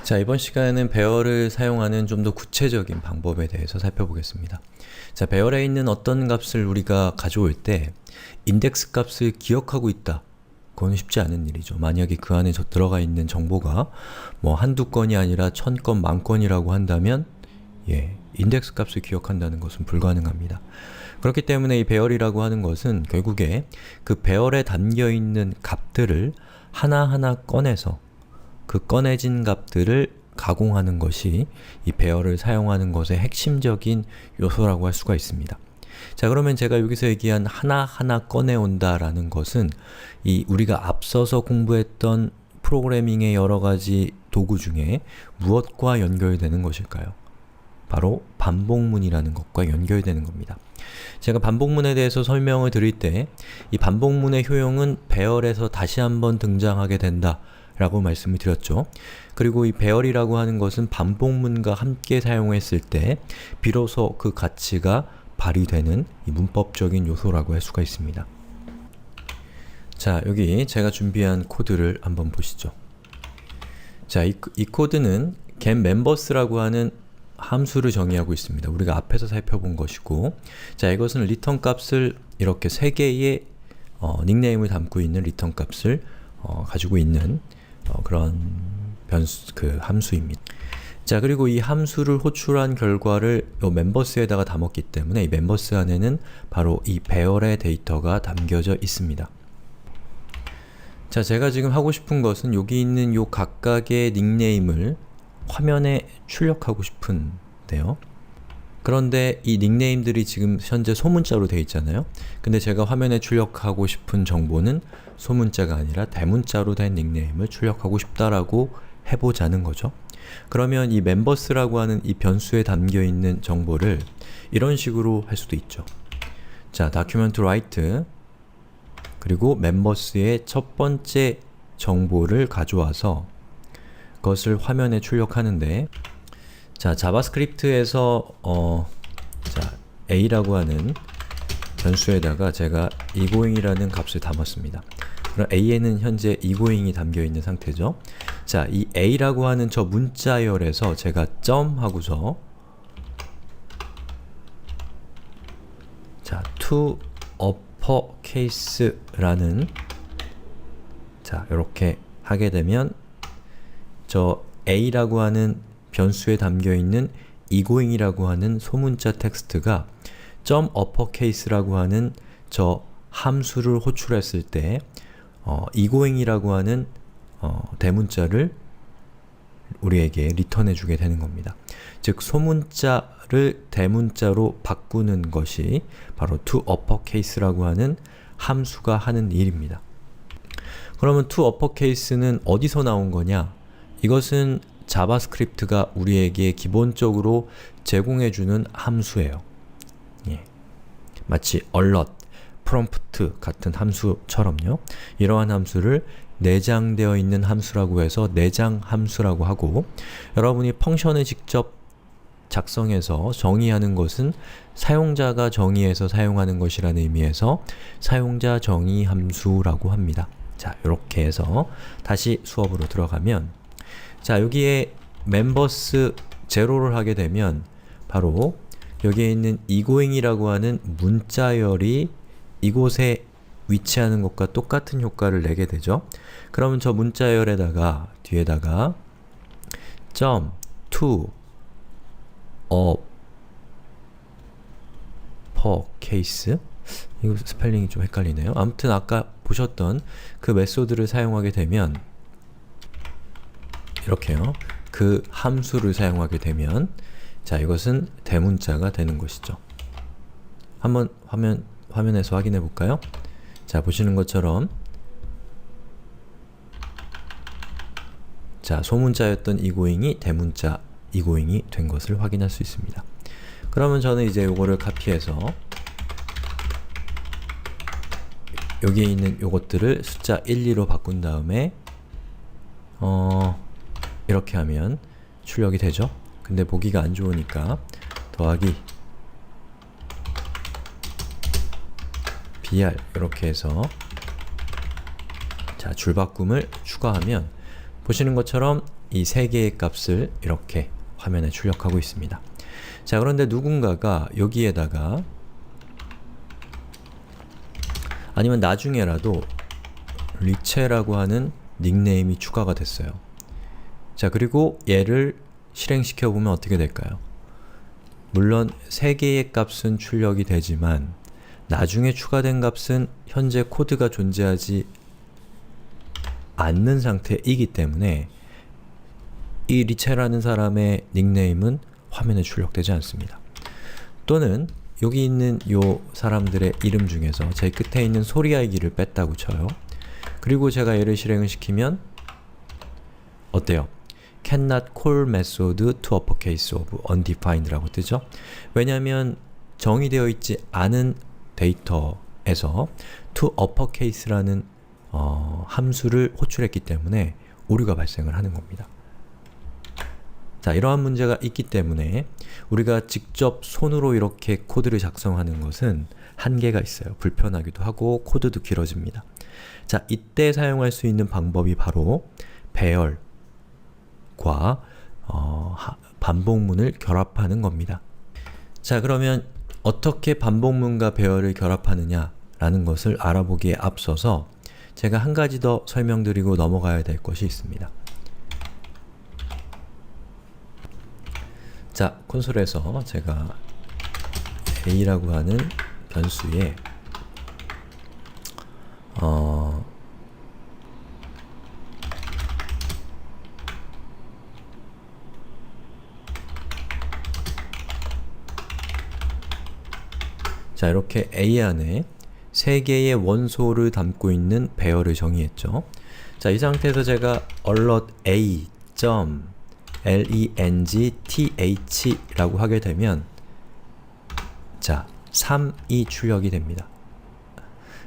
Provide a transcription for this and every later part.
자, 이번 시간에는 배열을 사용하는 좀 더 구체적인 방법에 대해서 살펴보겠습니다. 자, 배열에 있는 어떤 값을 우리가 가져올 때 인덱스 값을 기억하고 있다. 그건 쉽지 않은 일이죠. 만약에 그 안에 들어가 있는 정보가 뭐 한두 건이 아니라 1000건, 만 건이라고 한다면 인덱스 값을 기억한다는 것은 불가능합니다. 그렇기 때문에 이 배열이라고 하는 것은 결국에 그 배열에 담겨있는 값들을 하나하나 꺼내서 그 꺼내진 값들을 가공하는 것이 이 배열을 사용하는 것의 핵심적인 요소라고 할 수가 있습니다. 자, 그러면 제가 여기서 얘기한 하나하나 꺼내온다 라는 것은 이 우리가 앞서서 공부했던 프로그래밍의 여러가지 도구 중에 무엇과 연결되는 것일까요? 바로 반복문이라는 것과 연결되는 겁니다. 제가 반복문에 대해서 설명을 드릴 때 이 반복문의 효용은 배열에서 다시 한번 등장하게 된다 라고 말씀을 드렸죠. 그리고 이 배열이라고 하는 것은 반복문과 함께 사용했을 때 비로소 그 가치가 발휘되는 이 문법적인 요소라고 할 수가 있습니다. 자, 여기 제가 준비한 코드를 한번 보시죠. 자, 이 코드는 getMembers라고 하는 함수를 정의하고 있습니다. 우리가 앞에서 살펴본 것이고, 자, 이것은 return 값을 이렇게 3개의 닉네임을 담고 있는 return 값을 가지고 있는 그런 함수입니다. 자, 그리고 이 함수를 호출한 결과를 이 멤버스에다가 담았기 때문에 이 멤버스 안에는 바로 이 배열의 데이터가 담겨져 있습니다. 자, 제가 지금 하고 싶은 것은 여기 있는 요 각각의 닉네임을 화면에 출력하고 싶은데요. 그런데 이 닉네임들이 지금 현재 소문자로 되어 있잖아요. 근데 제가 화면에 출력하고 싶은 정보는 소문자가 아니라 대문자로 된 닉네임을 출력하고 싶다라고 해보자는 거죠. 그러면 이 members라고 하는 이 변수에 담겨있는 정보를 이런 식으로 할 수도 있죠. 자, document write 그리고 members의 첫 번째 정보를 가져와서 그것을 화면에 출력하는데, 자, 자바스크립트에서 a라고 하는 변수에다가 제가 egoing이라는 값을 담았습니다. 그럼 a에는 현재 egoing이 담겨있는 상태죠. 자, 이 a라고 하는 저 문자열에서 제가 점 하고서 자, to uppercase라는 자, 이렇게 하게 되면 저 a라고 하는 변수에 담겨있는 egoing이라고 하는 소문자 텍스트가 uppercase라고 하는 저 함수를 호출했을 때 egoing이라고 하는 대문자를 우리에게 리턴해주게 되는 겁니다. 즉, 소문자를 대문자로 바꾸는 것이 바로 to uppercase라고 하는 함수가 하는 일입니다. 그러면 to uppercase는 어디서 나온 거냐? 이것은 자바스크립트가 우리에게 기본적으로 제공해주는 함수예요. 마치 alert, prompt 같은 함수처럼요. 이러한 함수를 내장되어 있는 함수라고 해서 내장 함수라고 하고, 여러분이 펑션을 직접 작성해서 정의하는 것은 사용자가 정의해서 사용하는 것이라는 의미에서 사용자 정의 함수라고 합니다. 자, 이렇게 해서 다시 수업으로 들어가면, 자, 여기에 members 제로를 하게 되면 바로 여기에 있는 egoing이라고 하는 문자열이 이곳에 위치하는 것과 똑같은 효과를 내게 되죠. 그러면 저 문자열에다가 뒤에다가 to uppercase, 이거 스펠링이 좀 헷갈리네요. 아무튼 아까 보셨던 그 메소드를 사용하게 되면 이렇게요. 그 함수를 사용하게 되면, 자, 이것은 대문자가 되는 것이죠. 한번 화면에서 확인해 볼까요? 자, 보시는 것처럼 자, 소문자였던 egoing이 대문자 egoing이 된 것을 확인할 수 있습니다. 그러면 저는 이제 요거를 카피해서 여기에 있는 요것들을 숫자 1, 2로 바꾼 다음에 이렇게 하면 출력이 되죠? 근데 보기가 안 좋으니까 더하기 br 이렇게 해서 자, 줄바꿈을 추가하면 보시는 것처럼 이 세 개의 값을 이렇게 화면에 출력하고 있습니다. 자, 그런데 누군가가 여기에다가 아니면 나중에라도 리체라고 하는 닉네임이 추가가 됐어요. 자, 그리고 얘를 실행시켜 보면 어떻게 될까요? 물론 3개의 값은 출력이 되지만 나중에 추가된 값은 현재 코드가 존재하지 않는 상태이기 때문에 이 리체라는 사람의 닉네임은 화면에 출력되지 않습니다. 또는 여기 있는 요 사람들의 이름 중에서 제일 끝에 있는 소리알기를 뺐다고 쳐요. 그리고 제가 얘를 실행을 시키면 어때요? cannot call method to uppercase of undefined 라고 뜨죠? 왜냐하면 정의되어 있지 않은 데이터에서 to uppercase라는 함수를 호출했기 때문에 오류가 발생을 하는 겁니다. 자, 이러한 문제가 있기 때문에 우리가 직접 손으로 이렇게 코드를 작성하는 것은 한계가 있어요. 불편하기도 하고 코드도 길어집니다. 자, 이때 사용할 수 있는 방법이 바로 배열과 반복문을 결합하는 겁니다. 자, 그러면 어떻게 반복문과 배열을 결합하느냐 라는 것을 알아보기에 앞서서 제가 한 가지 더 설명드리고 넘어가야 될 것이 있습니다. 자, 콘솔에서 제가 a라고 하는 변수에 자, 이렇게 a 안에 3개의 원소를 담고 있는 배열을 정의했죠. 자, 이 상태에서 제가 alert a.length 라고 하게 되면 자, 3이 출력이 됩니다.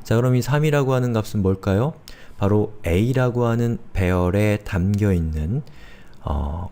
자, 그럼 이 3이라고 하는 값은 뭘까요? 바로 a라고 하는 배열에 담겨있는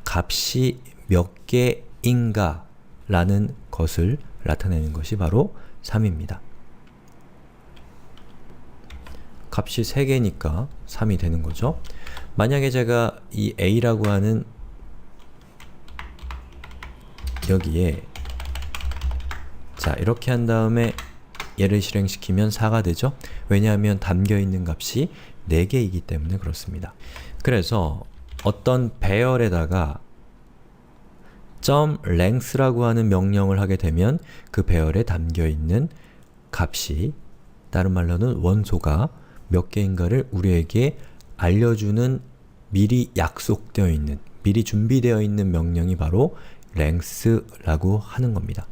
값이 몇 개인가 라는 것을 나타내는 것이 바로 3입니다. 값이 3개니까 3이 되는 거죠. 만약에 제가 이 a라고 하는 여기에 자, 이렇게 한 다음에 얘를 실행시키면 4가 되죠? 왜냐하면 담겨있는 값이 4개이기 때문에 그렇습니다. 그래서 어떤 배열에다가 .length라고 하는 명령을 하게 되면 그 배열에 담겨있는 값이 다른 말로는 원소가 몇 개인가를 우리에게 알려주는 미리 약속되어 있는, 미리 준비되어 있는 명령이 바로 length라고 하는 겁니다.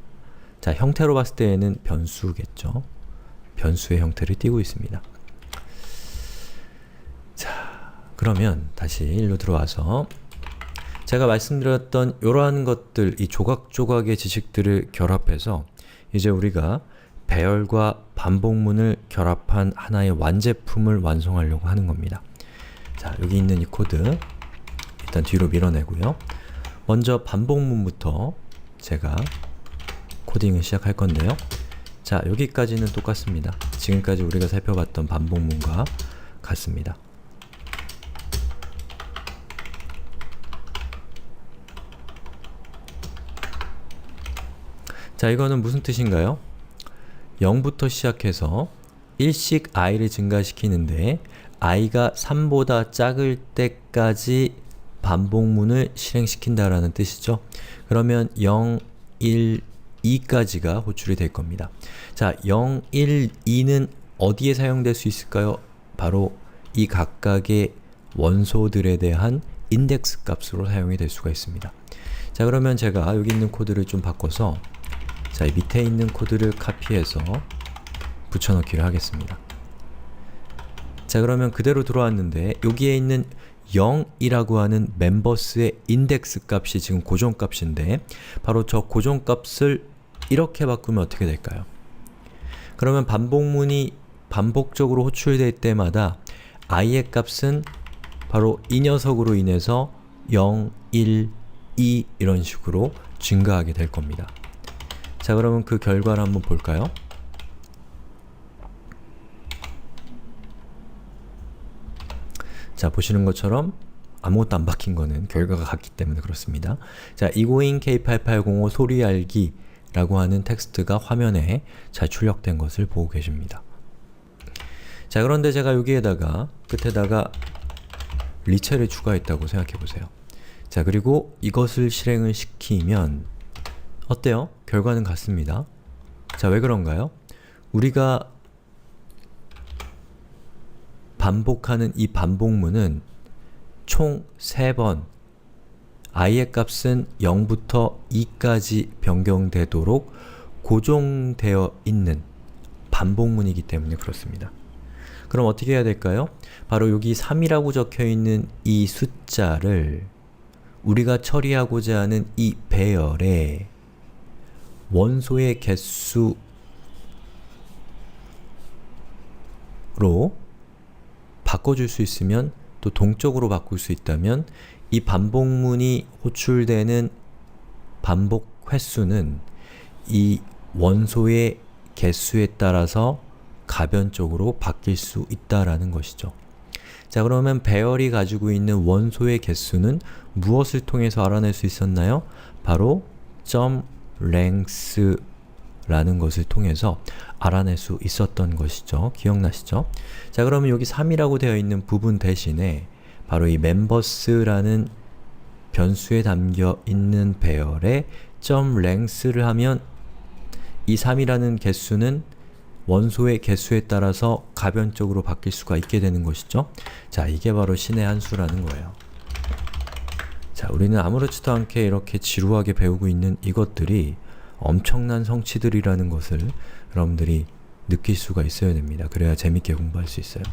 자, 형태로 봤을 때에는 변수겠죠. 변수의 형태를 띠고 있습니다. 자, 그러면 다시 일로 들어와서 제가 말씀드렸던 이러한 것들, 이 조각조각의 지식들을 결합해서 이제 우리가 배열과 반복문을 결합한 하나의 완제품을 완성하려고 하는 겁니다. 자, 여기 있는 이 코드 일단 뒤로 밀어내고요. 먼저 반복문부터 제가 코딩을 시작할 건데요. 자, 여기까지는 똑같습니다. 지금까지 우리가 살펴봤던 반복문과 같습니다. 자, 이거는 무슨 뜻인가요? 0부터 시작해서 1씩 i를 증가시키는데 i가 3보다 작을 때까지 반복문을 실행시킨다라는 뜻이죠. 그러면 0, 1, 2까지가 호출이 될 겁니다. 자, 0, 1, 2는 어디에 사용될 수 있을까요? 바로 이 각각의 원소들에 대한 인덱스 값으로 사용이 될 수가 있습니다. 자, 그러면 제가 여기 있는 코드를 좀 바꿔서 자, 이 밑에 있는 코드를 카피해서 붙여넣기를 하겠습니다. 자, 그러면 그대로 들어왔는데 여기에 있는 0이라고 하는 멤버스의 인덱스 값이 지금 고정값인데 바로 저 고정값을 이렇게 바꾸면 어떻게 될까요? 그러면 반복문이 반복적으로 호출될 때마다 i의 값은 바로 이 녀석으로 인해서 0, 1, 2 이런 식으로 증가하게 될 겁니다. 자, 그러면 그 결과를 한번 볼까요? 자, 보시는 것처럼 아무것도 안 바뀐 거는 결과가 같기 때문에 그렇습니다. 자, egoing K8805 소리 알기 라고 하는 텍스트가 화면에 잘 출력된 것을 보고 계십니다. 자, 그런데 제가 여기에다가 끝에다가 리체를 추가했다고 생각해 보세요. 자, 그리고 이것을 실행을 시키면 어때요? 결과는 같습니다. 자, 왜 그런가요? 우리가 반복하는 이 반복문은 총 3번 i의 값은 0부터 2까지 변경되도록 고정되어 있는 반복문이기 때문에 그렇습니다. 그럼 어떻게 해야 될까요? 바로 여기 3이라고 적혀있는 이 숫자를 우리가 처리하고자 하는 이 배열에 원소의 개수로 바꿔줄 수 있으면, 또 동적으로 바꿀 수 있다면 이 반복문이 호출되는 반복 횟수는 이 원소의 개수에 따라서 가변적으로 바뀔 수 있다라는 것이죠. 자, 그러면 배열이 가지고 있는 원소의 개수는 무엇을 통해서 알아낼 수 있었나요? 바로 .length라는 것을 통해서 알아낼 수 있었던 것이죠. 기억나시죠? 자, 그러면 여기 3이라고 되어 있는 부분 대신에 바로 이 members라는 변수에 담겨 있는 배열에 .length를 하면 이 3이라는 개수는 원소의 개수에 따라서 가변적으로 바뀔 수가 있게 되는 것이죠. 자, 이게 바로 신의 한 수라는 거예요. 자, 우리는 아무렇지도 않게 이렇게 지루하게 배우고 있는 이것들이 엄청난 성취들이라는 것을 여러분들이 느낄 수가 있어야 됩니다. 그래야 재밌게 공부할 수 있어요.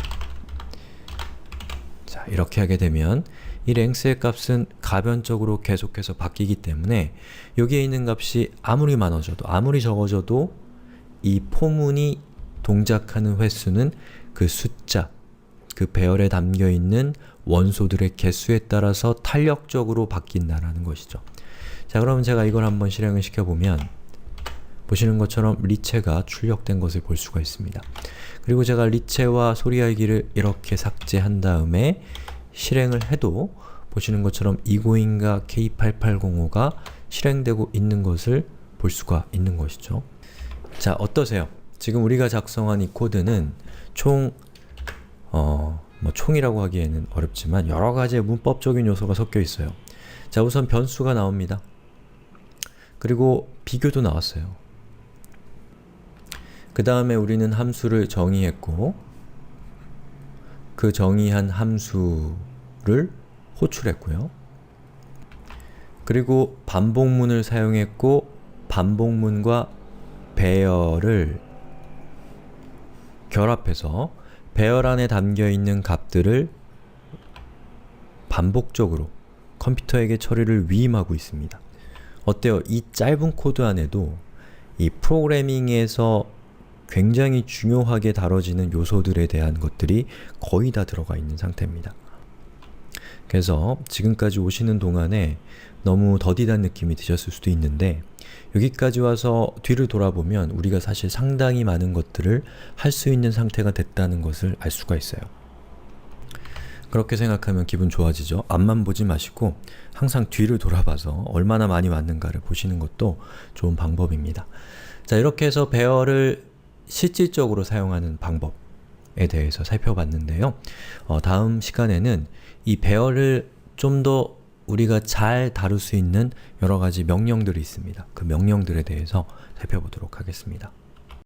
자, 이렇게 하게 되면 이 length의 값은 가변적으로 계속해서 바뀌기 때문에 여기에 있는 값이 아무리 많아져도, 아무리 적어져도 이 포문이 동작하는 횟수는 그 숫자, 그 배열에 담겨있는 원소들의 개수에 따라서 탄력적으로 바뀐다라는 것이죠. 자, 그러면 제가 이걸 한번 실행을 시켜보면 보시는 것처럼 리체가 출력된 것을 볼 수가 있습니다. 그리고 제가 리체와 소리 알기를 이렇게 삭제한 다음에 실행을 해도 보시는 것처럼 egoing과 K8805가 실행되고 있는 것을 볼 수가 있는 것이죠. 자, 어떠세요? 지금 우리가 작성한 이 코드는 총 총이라고 하기에는 어렵지만 여러 가지의 문법적인 요소가 섞여 있어요. 자, 우선 변수가 나옵니다. 그리고 비교도 나왔어요. 그 다음에 우리는 함수를 정의했고 그 정의한 함수를 호출했고요. 그리고 반복문을 사용했고 반복문과 배열을 결합해서 배열 안에 담겨있는 값들을 반복적으로 컴퓨터에게 처리를 위임하고 있습니다. 어때요? 이 짧은 코드 안에도 이 프로그래밍에서 굉장히 중요하게 다뤄지는 요소들에 대한 것들이 거의 다 들어가 있는 상태입니다. 그래서 지금까지 오시는 동안에 너무 더디단 느낌이 드셨을 수도 있는데 여기까지 와서 뒤를 돌아보면 우리가 사실 상당히 많은 것들을 할 수 있는 상태가 됐다는 것을 알 수가 있어요. 그렇게 생각하면 기분 좋아지죠? 앞만 보지 마시고 항상 뒤를 돌아봐서 얼마나 많이 왔는가를 보시는 것도 좋은 방법입니다. 자, 이렇게 해서 배열을 실질적으로 사용하는 방법에 대해서 살펴봤는데요. 다음 시간에는 이 배열을 좀 더 우리가 잘 다룰 수 있는 여러 가지 명령들이 있습니다. 그 명령들에 대해서 살펴보도록 하겠습니다.